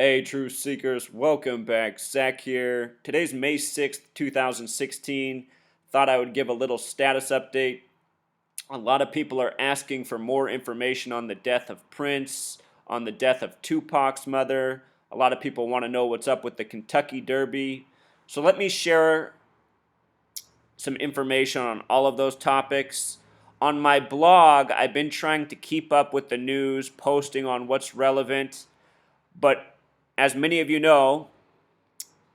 Hey, True Seekers, welcome back. Zach here. Today's May 6th, 2016. Thought I would give a little status update. A lot of people are asking for more information on the death of Prince, on the death of Tupac's mother. A lot of people want to know what's up with the Kentucky Derby. So let me share some information on all of those topics. On my blog, I've been trying to keep up with the news, posting on what's relevant. But as many of you know,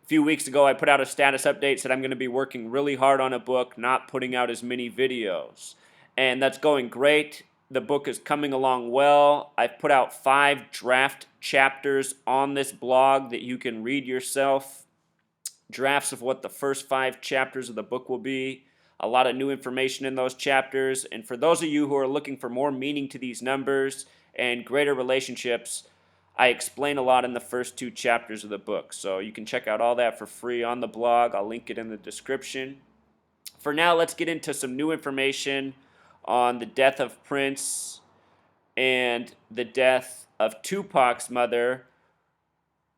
a few weeks ago I put out a status update, said I'm going to be working really hard on a book, not putting out as many videos. And that's going great. The book is coming along well. I've put out 5 draft chapters on this blog that you can read yourself. Drafts of what the first 5 chapters of the book will be. A lot of new information in those chapters. And for those of you who are looking for more meaning to these numbers and greater relationships, I explain a lot in the first 2 chapters of the book. So you can check out all that for free on the blog. I'll link it in the description. For now, let's get into some new information on the death of Prince and the death of Tupac's mother,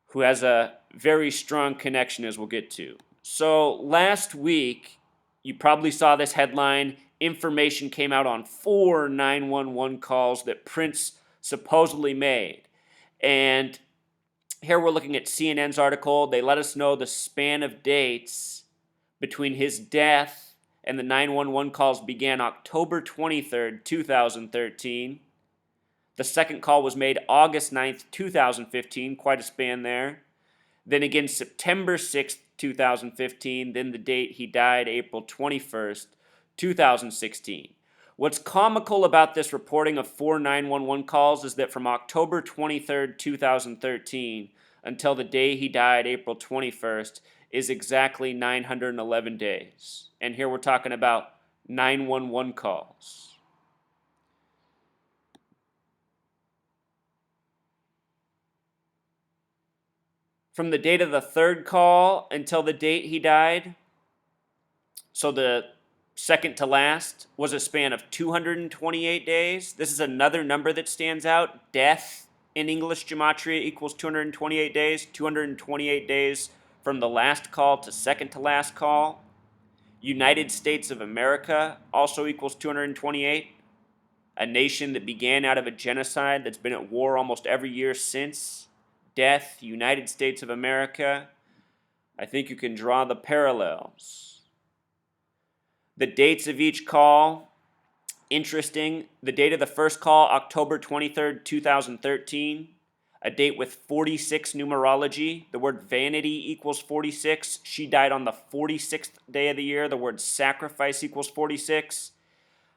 who has a very strong connection, as we'll get to. So last week, you probably saw this headline. Information came out on 4 911 calls that Prince supposedly made. And here we're looking at CNN's article. They let us know the span of dates between his death and the 911 calls began October 23rd, 2013. The second call was made August 9th, 2015, quite a span there. Then again, September 6th, 2015, then the date he died, April 21st, 2016. What's comical about this reporting of 4 911 calls is that from October 23rd, 2013 until the day he died, April 21st, is exactly 911 days. And here we're talking about 911 calls. From the date of the third call until the date he died, so the second to last, was a span of 228 days. This is another number that stands out. Death in English gematria equals 228 days. 228 days from the last call to second to last call. United States of America also equals 228. A nation that began out of a genocide that's been at war almost every year since. Death, United States of America. I think you can draw the parallels. The dates of each call, interesting. The date of the first call, October 23rd, 2013. A date with 46 numerology. The word vanity equals 46. She died on the 46th day of the year. The word sacrifice equals 46.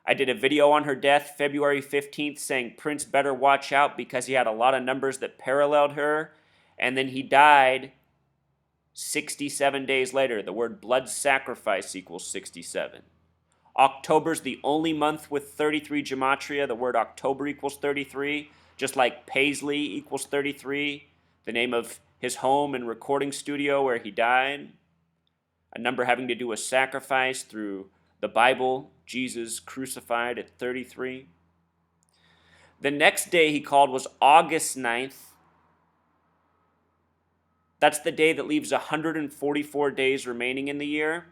I did a video on her death February 15th saying Prince better watch out because he had a lot of numbers that paralleled her. And then he died 67 days later. The word blood sacrifice equals 67. October's the only month with 33 gematria. The word October equals 33, just like Paisley equals 33, the name of his home and recording studio where he died. A number having to do with sacrifice through the Bible, Jesus crucified at 33. The next day he called was August 9th. That's the day that leaves 144 days remaining in the year.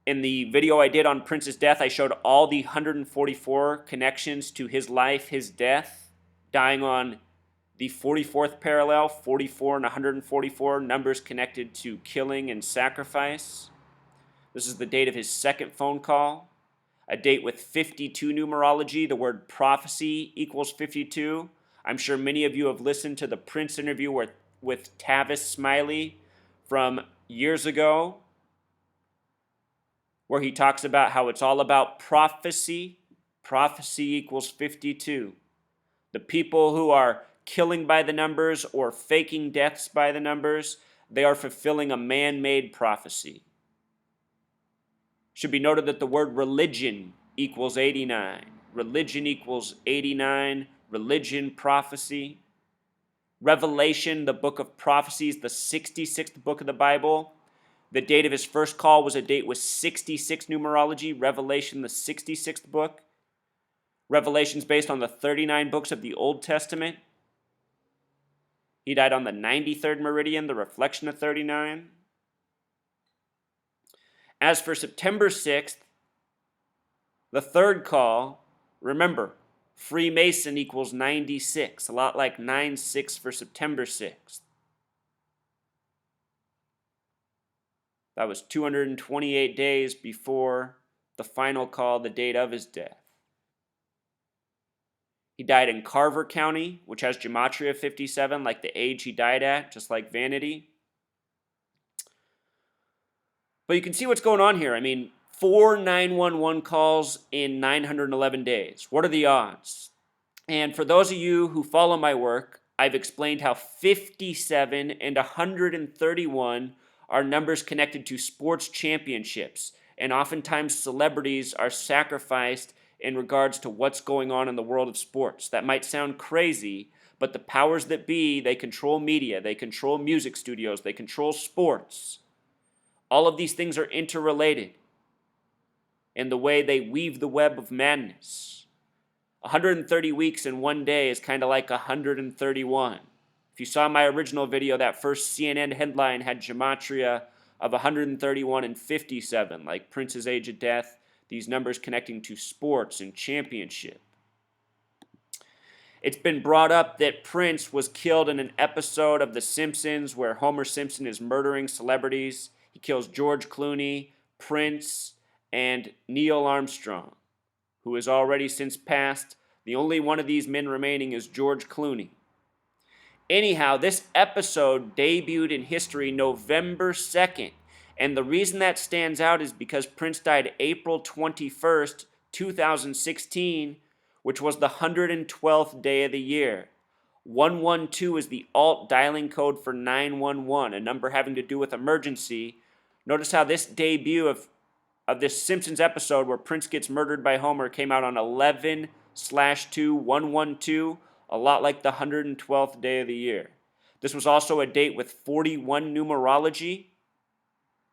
In the video I did on Prince's death, I showed all the 144 connections to his life, his death, dying on the 44th parallel, 44 and 144, numbers connected to killing and sacrifice. This is the date of his second phone call, a date with 52 numerology. The word prophecy equals 52. I'm sure many of you have listened to the Prince interview with Tavis Smiley from years ago, where he talks about how it's all about prophecy. Prophecy equals 52. The people who are killing by the numbers or faking deaths by the numbers, they are fulfilling a man-made prophecy. Should be noted that the word religion equals 89. Religion equals 89. Religion, prophecy. Revelation, the book of prophecies, the 66th book of the Bible. The date of his first call was a date with 66 numerology. Revelation, the 66th book. Revelation's based on the 39 books of the Old Testament. He died on the 93rd meridian, the reflection of 39. As for September 6th, the third call, remember, Freemason equals 96, a lot like 9-6 for September 6th. That was 228 days before the final call, the date of his death. He died in Carver County, which has gematria 57, like the age he died at, just like Vanity. But you can see what's going on here. I mean, 4 911 calls in 911 days. What are the odds? And for those of you who follow my work, I've explained how 57 and 131 are numbers connected to sports championships. And oftentimes celebrities are sacrificed in regards to what's going on in the world of sports. That might sound crazy, but the powers that be, they control media, they control music studios, they control sports. All of these things are interrelated in the way they weave the web of madness. 130 weeks in one day is kind of like 131. If you saw my original video, that first CNN headline had gematria of 131 and 57, like Prince's age of death, these numbers connecting to sports and championship. It's been brought up that Prince was killed in an episode of The Simpsons where Homer Simpson is murdering celebrities. He kills George Clooney, Prince, and Neil Armstrong, who has already since passed. The only one of these men remaining is George Clooney. Anyhow, this episode debuted in history November 2nd, and the reason that stands out is because Prince died April 21st, 2016, which was the 112th day of the year. 112 is the alt dialing code for 911, a number having to do with emergency. Notice how this debut of this Simpsons episode where Prince gets murdered by Homer came out on 11/2/112, a lot like the 112th day of the year. This was also a date with 41 numerology.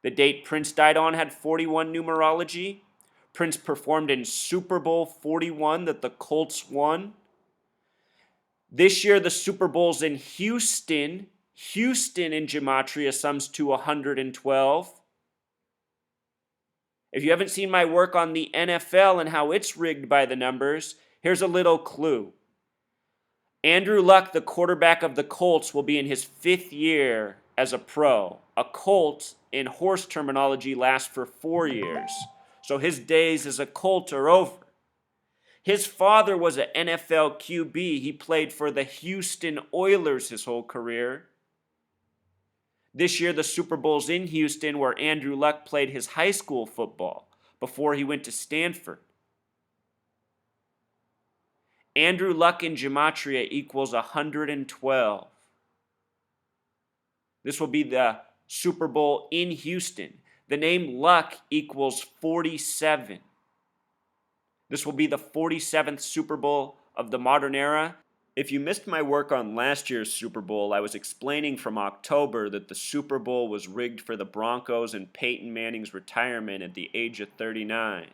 The date Prince died on had 41 numerology. Prince performed in Super Bowl 41 that the Colts won. This year, the Super Bowl's in Houston. Houston in gematria sums to 112. If you haven't seen my work on the NFL and how it's rigged by the numbers, here's a little clue. Andrew Luck, the quarterback of the Colts, will be in his 5th year as a pro. A Colt, in horse terminology, lasts for 4 years. So his days as a Colt are over. His father was an NFL QB. He played for the Houston Oilers his whole career. This year, the Super Bowl's in Houston, where Andrew Luck played his high school football before he went to Stanford. Andrew Luck in gematria equals 112. This will be the Super Bowl in Houston. The name Luck equals 47. This will be the 47th Super Bowl of the modern era. If you missed my work on last year's Super Bowl, I was explaining from October that the Super Bowl was rigged for the Broncos and Peyton Manning's retirement at the age of 39.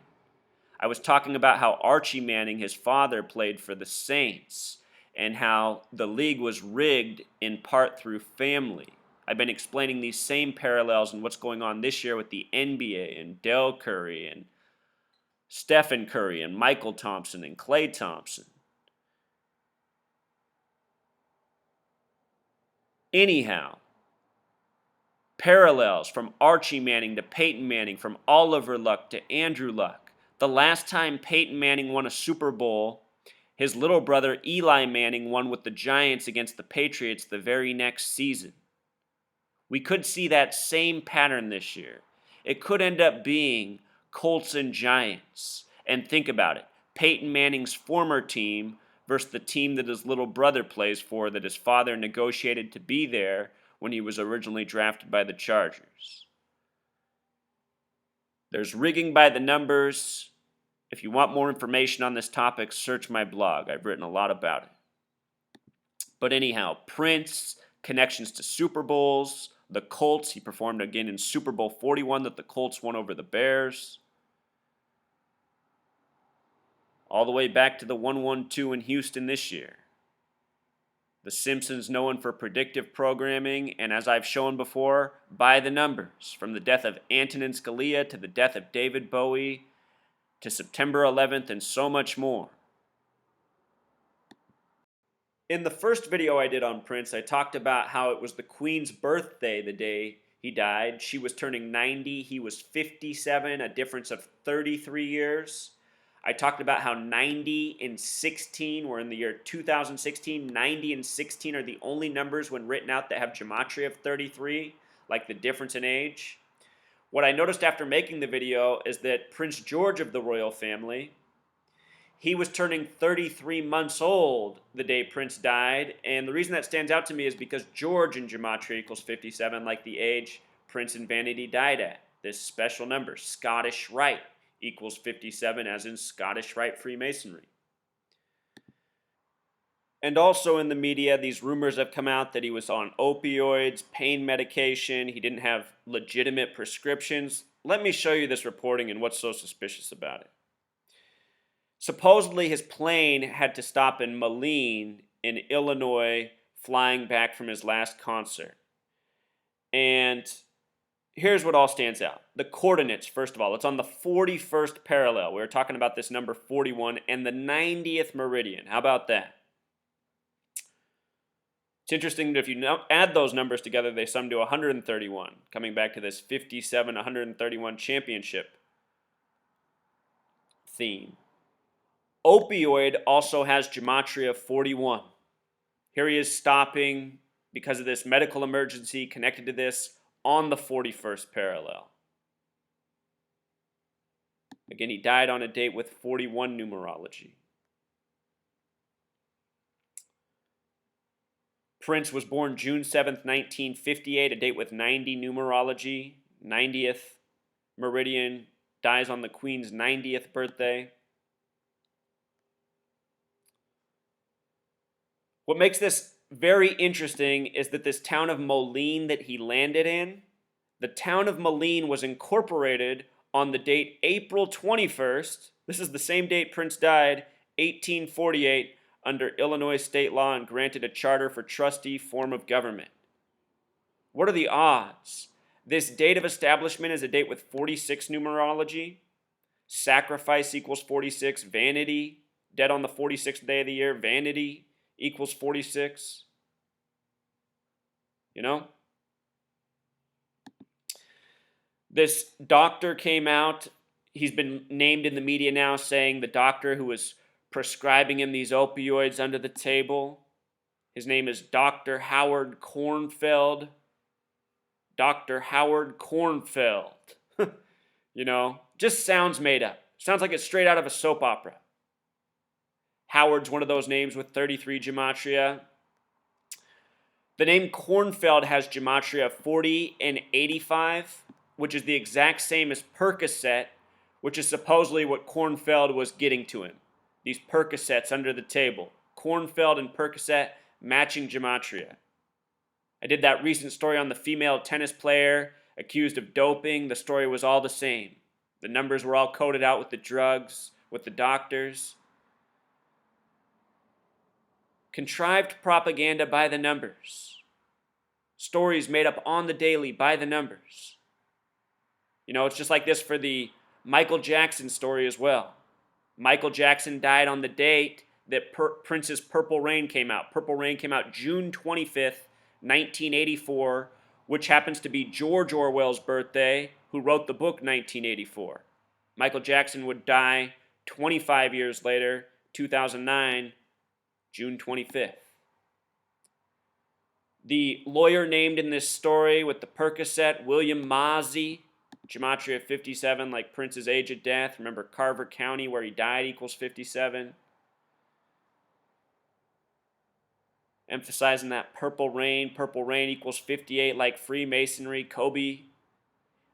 I was talking about how Archie Manning, his father, played for the Saints, and how the league was rigged in part through family. I've been explaining these same parallels and what's going on this year with the NBA and Del Curry and Stephen Curry and Michael Thompson and Klay Thompson. Anyhow, parallels from Archie Manning to Peyton Manning, from Oliver Luck to Andrew Luck. The last time Peyton Manning won a Super Bowl, his little brother Eli Manning won with the Giants against the Patriots the very next season. We could see that same pattern this year. It could end up being Colts and Giants. And think about it. Peyton Manning's former team versus the team that his little brother plays for, that his father negotiated to be there when he was originally drafted by the Chargers. There's rigging by the numbers. If you want more information on this topic, search my blog. I've written a lot about it. But anyhow, Prince, connections to Super Bowls, the Colts, he performed again in Super Bowl 41 that the Colts won over the Bears. All the way back to the 112 in Houston this year. The Simpsons known for predictive programming, and as I've shown before, by the numbers, from the death of Antonin Scalia to the death of David Bowie to September 11th and so much more. In the first video I did on Prince, I talked about how it was the Queen's birthday the day he died. She was turning 90, he was 57, a difference of 33 years. I talked about how 90 and 16, we're in the year 2016, 90 and 16 are the only numbers when written out that have gematria of 33, like the difference in age. What I noticed after making the video is that Prince George of the royal family, he was turning 33 months old the day Prince died, and the reason that stands out to me is because George in gematria equals 57, like the age Prince and Vanity died at. This special number, Scottish Rite, equals 57, as in Scottish Rite Freemasonry. And also in the media, these rumors have come out that he was on opioids, pain medication, he didn't have legitimate prescriptions. Let me show you this reporting and what's so suspicious about it. Supposedly his plane had to stop in Moline in Illinois, flying back from his last concert. And here's what all stands out. The coordinates, first of all, it's on the 41st parallel. We were talking about this number 41 and the 90th meridian. How about that? It's interesting that if you add those numbers together, they sum to 131, coming back to this 57, 131 championship theme. Opioid also has gematria of 41. Here he is stopping because of this medical emergency connected to this on the 41st parallel. Again, he died on a date with 41 numerology. Prince was born June 7th, 1958, a date with 90 numerology. 90th meridian, dies on the Queen's 90th birthday. What makes this very interesting is that this town of Moline that he landed in, the town of Moline was incorporated on the date April 21st. This is the same date Prince died, 1848, under Illinois state law and granted a charter for trustee form of government. What are the odds? This date of establishment is a date with 46 numerology. Sacrifice equals 46. Vanity, dead on the 46th day of the year. Vanity equals 46. You know? This doctor came out. He's been named in the media now, saying the doctor who was prescribing him these opioids under the table. His name is Dr. Howard Kornfeld. Dr. Howard Kornfeld. You know, just sounds made up. Sounds like it's straight out of a soap opera. Howard's one of those names with 33 gematria. The name Kornfeld has gematria of 40 and 85, which is the exact same as Percocet, which is supposedly what Kornfeld was getting to him. These Percocets under the table. Kornfeld and Percocet matching gematria. I did that recent story on the female tennis player accused of doping. The story was all the same. The numbers were all coded out with the drugs, with the doctors. Contrived propaganda by the numbers. Stories made up on the daily by the numbers. You know, it's just like this for the Michael Jackson story as well. Michael Jackson died on the date that Prince's Purple Rain came out. Purple Rain came out June 25th, 1984, which happens to be George Orwell's birthday, who wrote the book 1984. Michael Jackson would die 25 years later, 2009, June 25th. The lawyer named in this story with the Percocet, William Mozzie, gematria 57, like Prince's age of death. Remember, Carver County, where he died, equals 57. Emphasizing that purple rain equals 58, like Freemasonry. Kobe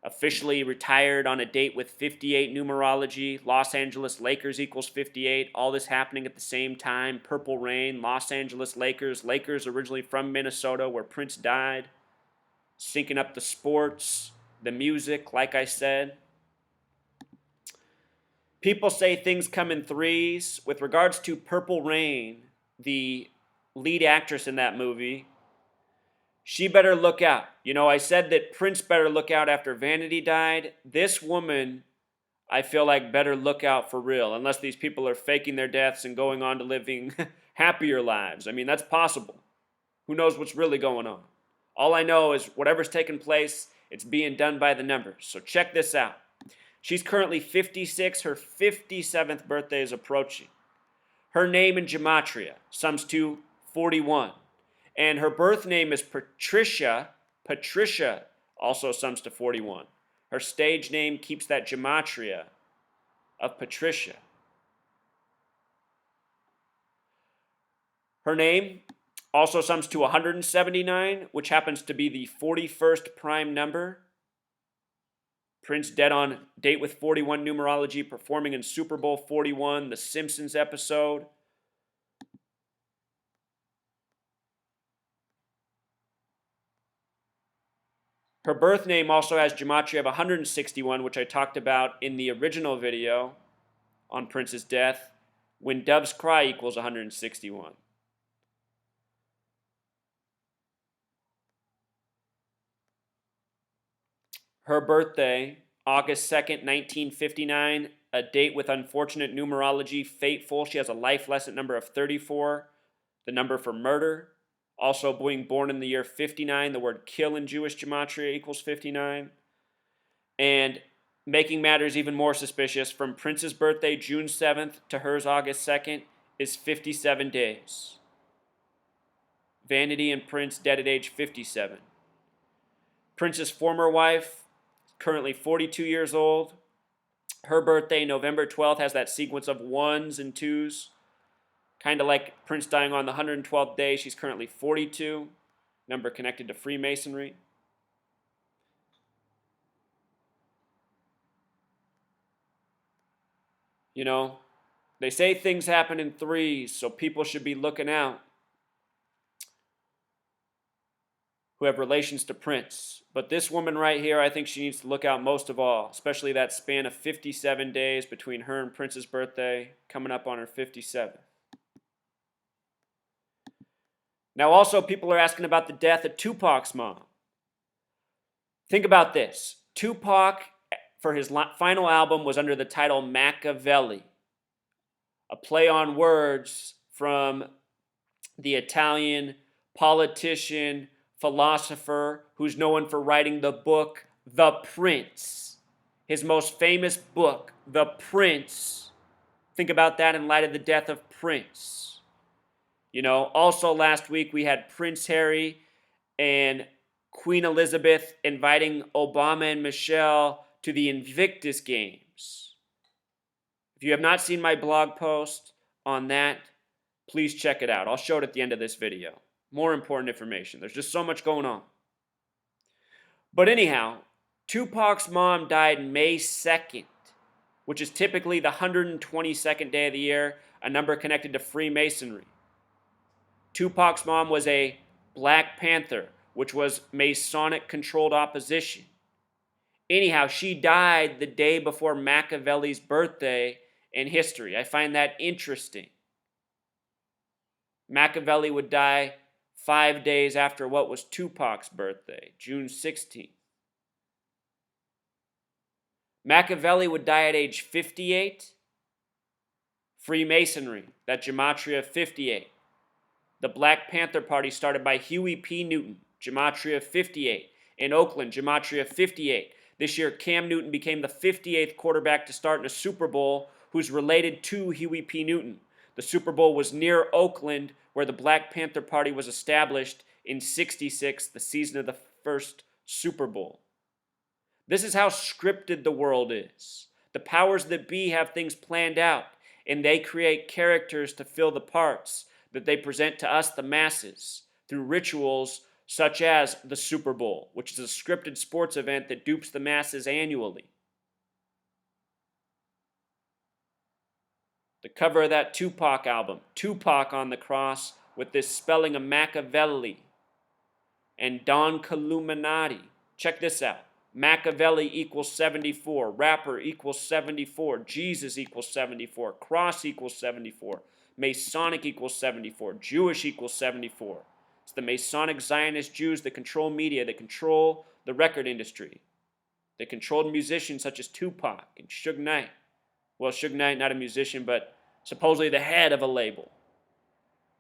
officially retired on a date with 58 numerology. Los Angeles Lakers equals 58. All this happening at the same time. Purple rain, Los Angeles Lakers. Lakers originally from Minnesota, where Prince died. Syncing up the sports, the music, like I said. People say things come in threes. With regards to Purple Rain, the lead actress in that movie, she better look out. You know, I said that Prince better look out after Vanity died. This woman, I feel like, better look out for real, unless these people are faking their deaths and going on to living happier lives. I mean, that's possible. Who knows what's really going on? All I know is whatever's taking place, it's being done by the numbers. So check this out. She's currently 56. Her 57th birthday is approaching. Her name in gematria sums to 41. And her birth name is Patricia. Patricia also sums to 41. Her stage name keeps that gematria of Patricia. Her name also sums to 179, which happens to be the 41st prime number. Prince dead on date with 41 numerology, performing in Super Bowl 41, The Simpsons episode. Her birth name also has gematria of 161, which I talked about in the original video on Prince's death, when doves cry equals 161. Her birthday, August 2nd, 1959, a date with unfortunate numerology, fateful. She has a life lesson number of 34, the number for murder. Also being born in the year 59, the word kill in Jewish gematria equals 59. And making matters even more suspicious, from Prince's birthday, June 7th, to hers, August 2nd, is 57 days. Vanity and Prince dead at age 57. Prince's former wife, currently 42 years old. Her birthday, November 12th, has that sequence of ones and twos. Kind of like Prince dying on the 112th day. She's currently 42. Number connected to Freemasonry. You know, they say things happen in threes, so people should be looking out who have relations to Prince. But this woman right here, I think she needs to look out most of all, especially that span of 57 days between her and Prince's birthday, coming up on her 57th. Now also, people are asking about the death of Tupac's mom. Think about this. Tupac, for his final album, was under the title Machiavelli, a play on words from the Italian politician, philosopher, who's known for writing the book The Prince. His most famous book, The Prince. Think about that in light of the death of Prince. You know, also last week we had Prince Harry and Queen Elizabeth inviting Obama and Michelle to the Invictus Games. If you have not seen my blog post on that, please check it out. I'll show it at the end of this video. More important information. There's just so much going on. But anyhow, Tupac's mom died May 2nd, which is typically the 122nd day of the year, a number connected to Freemasonry. Tupac's mom was a Black Panther, which was Masonic-controlled opposition. Anyhow, she died the day before Machiavelli's birthday in history. I find that interesting. Machiavelli would die 5 days after what was Tupac's birthday, June 16th. Machiavelli would die at age 58. Freemasonry, that gematria of 58. The Black Panther Party started by Huey P. Newton, gematria of 58. In Oakland, gematria of 58. This year, Cam Newton became the 58th quarterback to start in a Super Bowl who's related to Huey P. Newton. The Super Bowl was near Oakland, where the Black Panther Party was established in '66, the season of the first Super Bowl. This is how scripted the world is. The powers that be have things planned out, and they create characters to fill the parts that they present to us, the masses, through rituals such as the Super Bowl, which is a scripted sports event that dupes the masses annually. The cover of that Tupac album, Tupac on the cross with this spelling of Machiavelli and Don Illuminati. Check this out. Machiavelli equals 74. Rapper equals 74. Jesus equals 74. Cross equals 74. Masonic equals 74. Jewish equals 74. It's the Masonic Zionist Jews that control media, that control the record industry. They controlled musicians such as Tupac and Suge Knight. Well, Suge Knight, not a musician, but supposedly the head of a label.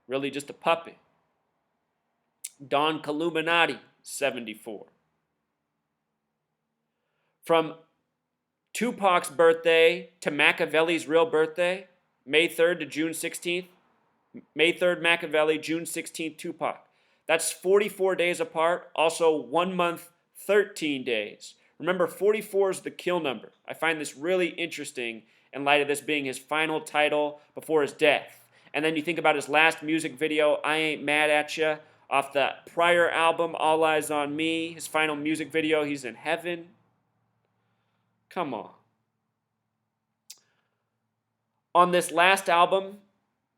Really just a puppet. Don Illuminati, 74. From Tupac's birthday to Machiavelli's real birthday, May 3rd to June 16th, May 3rd Machiavelli, June 16th Tupac. That's 44 days apart, also 1 month, 13 days. Remember, 44 is the kill number. I find this really interesting in light of this being his final title before his death. And then you think about his last music video, I Ain't Mad at Ya, off the prior album, All Eyes on Me. His final music video, he's in heaven. Come on. On this last album,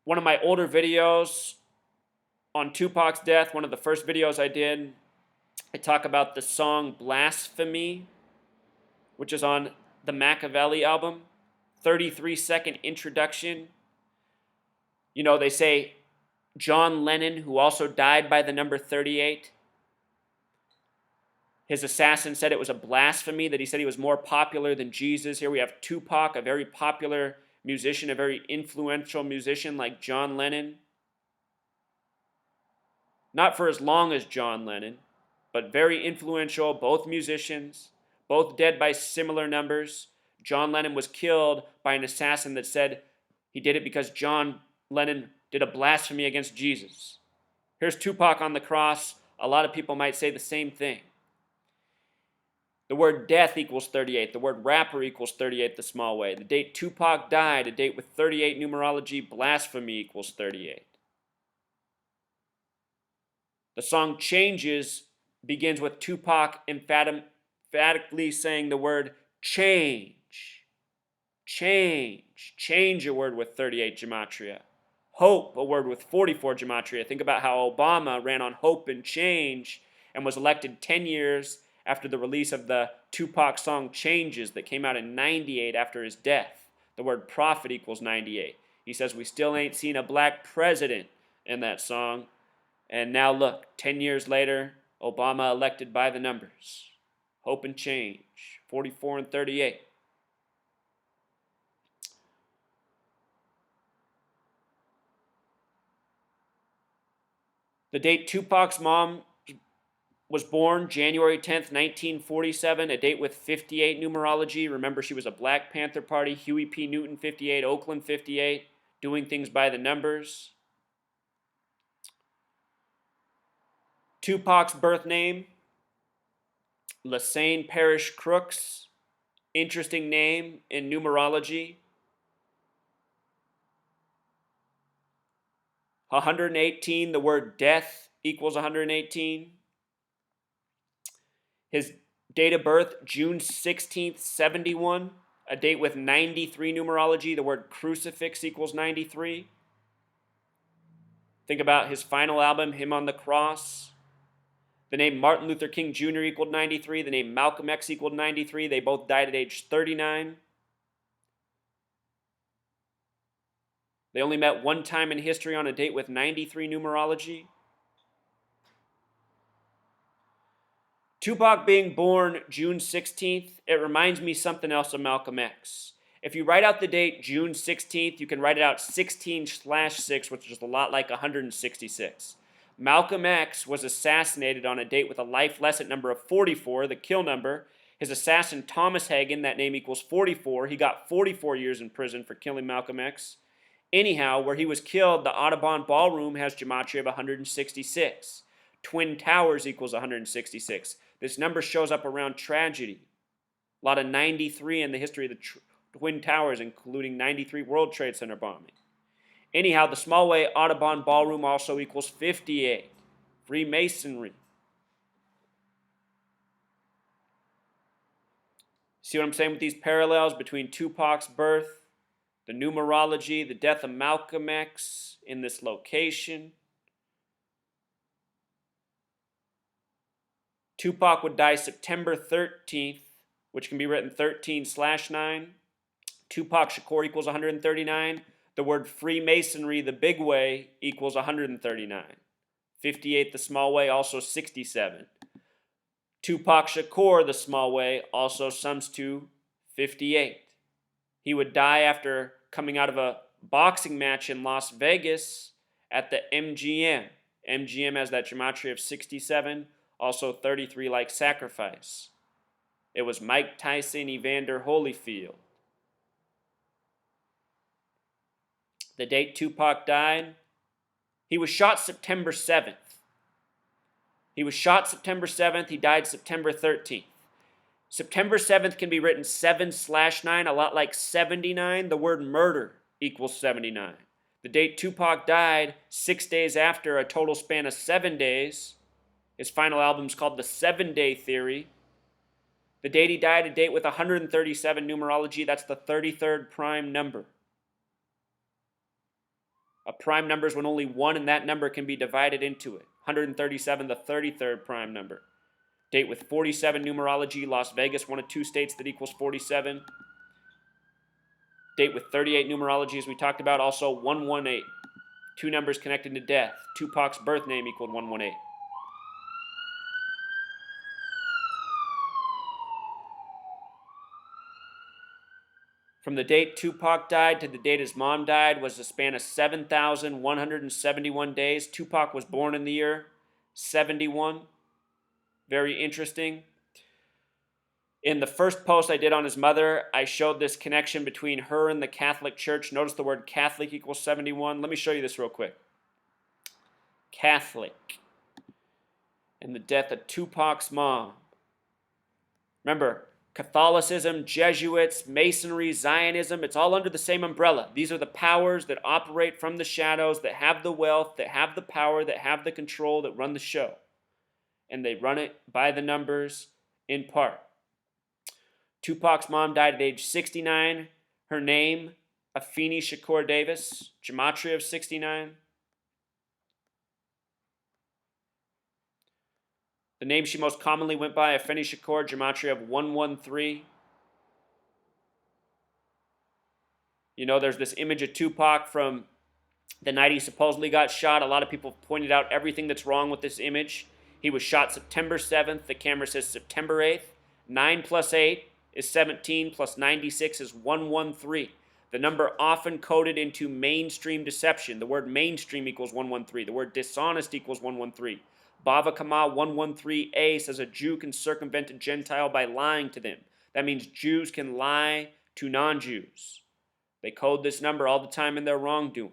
one of my older videos on Tupac's death, one of the first videos I did, I talk about the song Blasphemy, which is on the Machiavelli album. 33-second introduction. You know, they say John Lennon, who also died by the number 38, his assassin said it was a blasphemy, that he said he was more popular than Jesus. Here we have Tupac, a very popular musician, a very influential musician like John Lennon. Not for as long as John Lennon, but very influential, both musicians, both dead by similar numbers. John Lennon was killed by an assassin that said he did it because John Lennon did a blasphemy against Jesus. Here's Tupac on the cross. A lot of people might say the same thing. The word death equals 38. The word rapper equals 38 the small way. The date Tupac died, a date with 38 numerology, blasphemy equals 38. The song Changes begins with Tupac emphatically saying the word change. Change. Change, a word with 38 gematria. Hope, a word with 44 gematria. Think about how Obama ran on hope and change and was elected 10 years after the release of the Tupac song Changes that came out in 98 after his death. The word prophet equals 98. He says we still ain't seen a black president in that song. And now look, 10 years later, Obama elected by the numbers. Hope and change, 44 and 38. The date Tupac's mom was born, January 10th, 1947, a date with 58 numerology. Remember, she was a Black Panther Party, Huey P. Newton 58, Oakland 58, doing things by the numbers. Tupac's birth name, Lassane Parish Crooks. Interesting name in numerology. 118, the word death equals 118. His date of birth, June 16th, 71, a date with 93 numerology. The word crucifix equals 93. Think about his final album, Him on the Cross. The name Martin Luther King Jr. equaled 93. The name Malcolm X equaled 93. They both died at age 39. They only met one time in history on a date with 93 numerology. Tupac being born June 16th, it reminds me something else of Malcolm X. If you write out the date June 16th, you can write it out 16/6, which is a lot like 166. Malcolm X was assassinated on a date with a life lesson number of 44, the kill number. His assassin, Thomas Hagen, that name equals 44. He got 44 years in prison for killing Malcolm X. Anyhow, where he was killed, the Audubon Ballroom has gematria of 166. Twin Towers equals 166. This number shows up around tragedy. A lot of 93 in the history of the Twin Towers, including 93 World Trade Center bombing. Anyhow, the small way Audubon Ballroom also equals 58. Freemasonry. See what I'm saying with these parallels between Tupac's birth, the numerology, the death of Malcolm X in this location? Tupac would die September 13th, which can be written 13/9. Tupac Shakur equals 139. The word Freemasonry, the big way, equals 139. 58, the small way, also 67. Tupac Shakur, the small way, also sums to 58. He would die after coming out of a boxing match in Las Vegas at the MGM. MGM has that gematria of 67, also 33 like sacrifice. It was Mike Tyson, Evander Holyfield. The date Tupac died, he was shot September 7th. He was shot September 7th. He died September 13th. September 7th can be written 7/9, a lot like 79. The word murder equals 79. The date Tupac died, 6 days after, a total span of 7 days. His final album is called The 7-Day Theory. The date he died, a date with 137 numerology. That's the 33rd prime number. A prime number is when only one in that number can be divided into it. 137, the 33rd prime number. Date with 47 numerology. Las Vegas, one of two states that equals 47. Date with 38 numerology, as we talked about. Also 118. Two numbers connected to death. Tupac's birth name equaled 118. From the date Tupac died to the date his mom died was a span of 7,171 days. Tupac was born in the year 71. Very interesting. In the first post I did on his mother, I showed this connection between her and the Catholic Church. Notice the word Catholic equals 71. Let me show you this real quick. Catholic. And the death of Tupac's mom. Remember, Catholicism, Jesuits, Masonry, Zionism, it's all under the same umbrella. These are the powers that operate from the shadows, that have the wealth, that have the power, that have the control, that run the show. And they run it by the numbers in part. Tupac's mom died at age 69. Her name, Afeni Shakur Davis, gematria of 69. The name she most commonly went by, Afeni Shakur, gematria of 113. You know, there's this image of Tupac from the night he supposedly got shot. A lot of people pointed out everything that's wrong with this image. He was shot September 7th. The camera says September 8th. 9 plus 8 is 17, plus 96 is 113. The number often coded into mainstream deception. The word mainstream equals 113. The word dishonest equals 113. Bava Kama 113a says a Jew can circumvent a Gentile by lying to them. That means Jews can lie to non-Jews. They code this number all the time in their wrongdoing.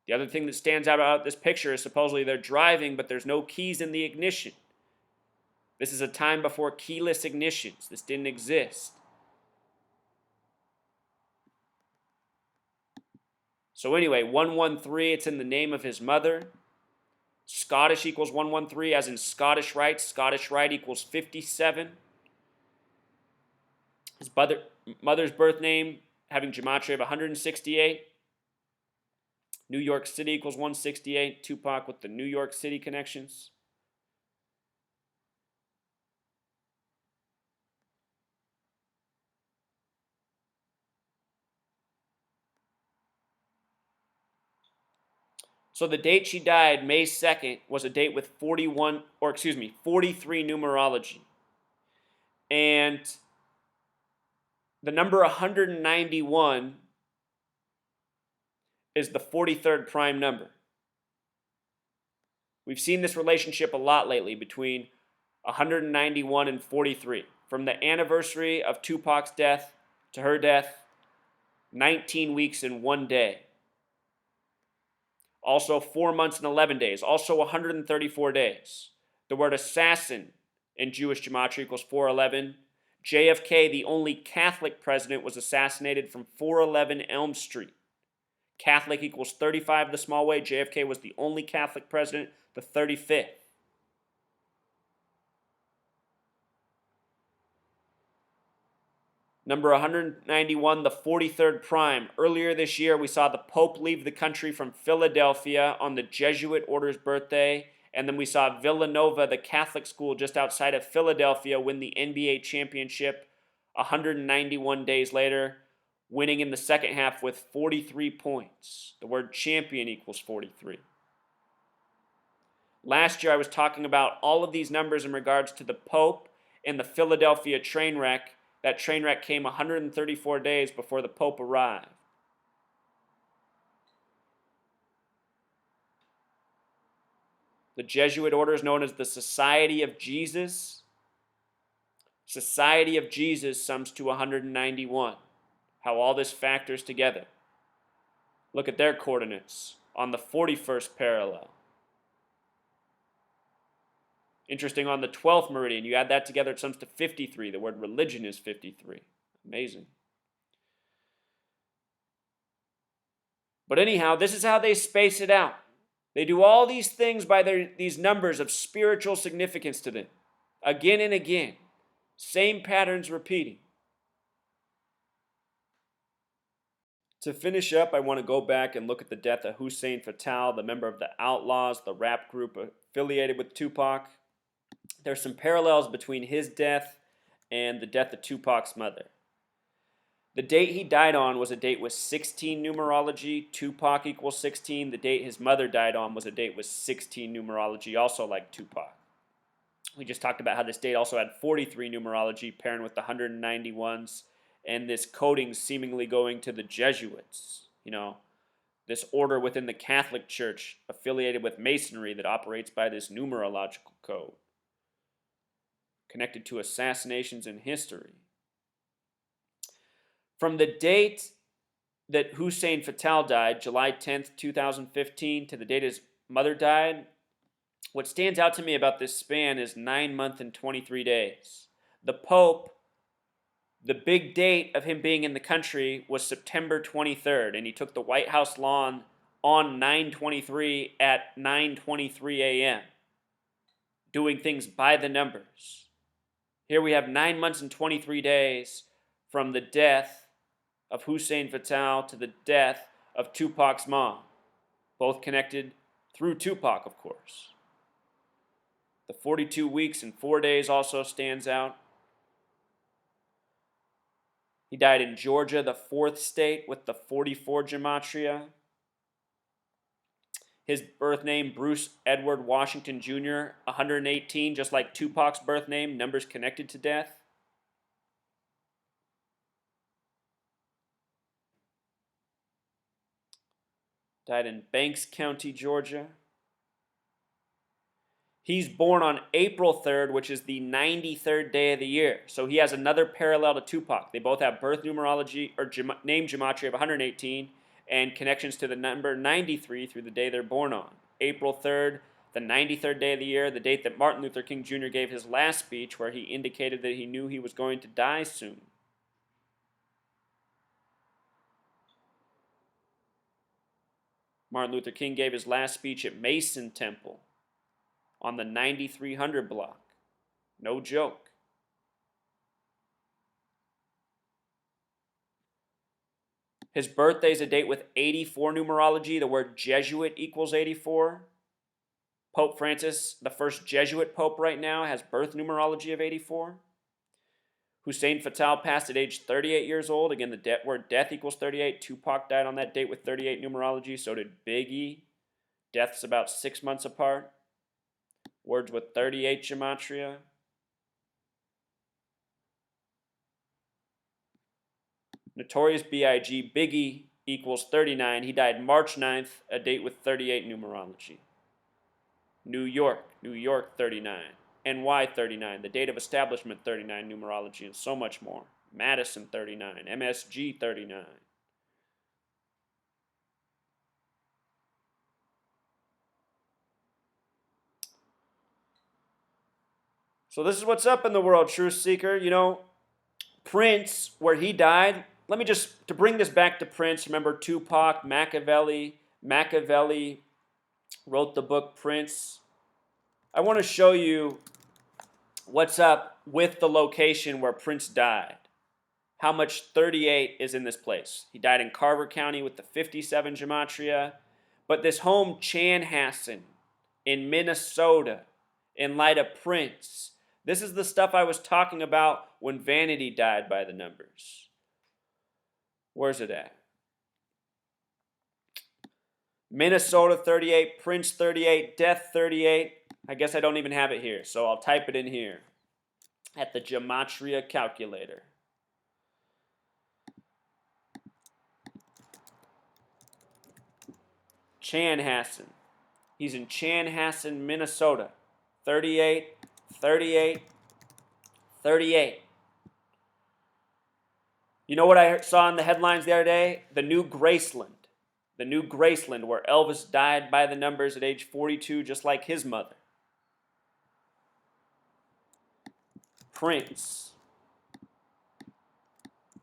The other thing that stands out about this picture is supposedly they're driving, but there's no keys in the ignition. This is a time before keyless ignitions. This didn't exist. So anyway, 113, it's in the name of his mother. Scottish equals 113, as in Scottish Rite. Scottish Rite equals 57. His mother's birth name having gematria of 168. New York City equals 168. Tupac with the New York City connections. So the date she died, May 2nd, was a date with 43 numerology. And the number 191 is the 43rd prime number. We've seen this relationship a lot lately between 191 and 43. From the anniversary of Tupac's death to her death, 19 weeks and 1 day. Also 4 months and 11 days. Also 134 days. The word assassin in Jewish gematria equals 411. JFK, the only Catholic president, was assassinated from 411 Elm Street. Catholic equals 35 the small way. JFK was the only Catholic president, the 35th. Number 191, the 43rd prime. Earlier this year, we saw the Pope leave the country from Philadelphia on the Jesuit order's birthday. And then we saw Villanova, the Catholic school just outside of Philadelphia, win the NBA championship 191 days later. winning in the second half with 43 points. The word champion equals 43. Last year I was talking about all of these numbers in regards to the Pope and the Philadelphia train wreck. That train wreck came 134 days before the Pope arrived. The Jesuit order is known as the Society of Jesus. Society of Jesus sums to 191. How all this factors together. Look at their coordinates on the 41st parallel. Interesting, on the 12th meridian, you add that together, it sums to 53. The word religion is 53. Amazing. But anyhow, this is how they space it out. They do all these things by these numbers of spiritual significance to them. Again and again. Same patterns repeating. To finish up, I want to go back and look at the death of Hussein Fatal, the member of the Outlaws, the rap group affiliated with Tupac. There's some parallels between his death and the death of Tupac's mother. The date he died on was a date with 16 numerology. Tupac equals 16. The date his mother died on was a date with 16 numerology, also like Tupac. We just talked about how this date also had 43 numerology, pairing with the 191s, and this coding seemingly going to the Jesuits. This order within the Catholic Church affiliated with Masonry that operates by this numerological code, connected to assassinations in history. From the date that Hussein Fatal died, July 10th, 2015, to the date his mother died, what stands out to me about this span is 9 months and 23 days. The Pope, the big date of him being in the country was September 23rd, and he took the White House lawn on 9/23 at 9:23 a.m., doing things by the numbers. Here we have 9 months and 23 days from the death of Hussein Fatal to the death of Tupac's mom, both connected through Tupac, of course. The 42 weeks and 4 days also stands out. He died in Georgia, the fourth state with the 44 gematria. His birth name, Bruce Edward Washington Jr., 118, just like Tupac's birth name, numbers connected to death. Died in Banks County, Georgia. He's born on April 3rd, which is the 93rd day of the year. So he has another parallel to Tupac. They both have birth numerology or name gematria of 118 and connections to the number 93 through the day they're born on. April 3rd, the 93rd day of the year, the date that Martin Luther King Jr. gave his last speech where he indicated that he knew he was going to die soon. Martin Luther King gave his last speech at Mason Temple on the 9300 block. No joke. His birthday is a date with 84 numerology. The word Jesuit equals 84. Pope Francis, the first Jesuit pope right now, has birth numerology of 84. Hussein Fatal passed at age 38 years old. Again, the word death equals 38. Tupac died on that date with 38 numerology. So did Biggie. Death's about 6 months apart. Words with 38 gematria. Notorious B.I.G. Biggie equals 39. He died March 9th, a date with 38 numerology. New York 39. NY 39, the date of establishment 39 numerology, and so much more. Madison 39, MSG 39. So this is what's up in the world, Truth Seeker. Prince, where he died, to bring this back to Prince, remember Tupac, Machiavelli. Machiavelli wrote the book Prince. I want to show you what's up with the location where Prince died. How much 38 is in this place. He died in Carver County with the 57 gematria. But this home, Chanhassen, in Minnesota, in light of Prince, this is the stuff I was talking about when Vanity died by the numbers. Where's it at? Minnesota 38, Prince 38, Death 38. I guess I don't even have it here, so I'll type it in here at the Gematria calculator. Chanhassen. He's in Chanhassen, Minnesota. 38, 38, 38. You know what I saw in the headlines the other day? The new Graceland. The new Graceland, where Elvis died by the numbers at age 42, just like his mother. Prince.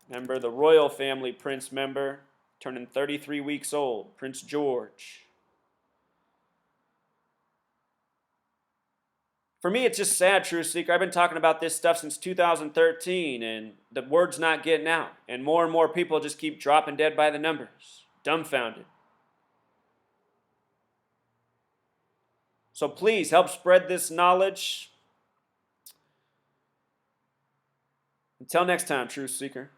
Remember, the royal family Prince member, turning 33 weeks old. Prince George. For me, it's just sad, Truth Seeker. I've been talking about this stuff since 2013, and the word's not getting out. And more people just keep dropping dead by the numbers. Dumbfounded. So please help spread this knowledge. Until next time, Truth Seeker.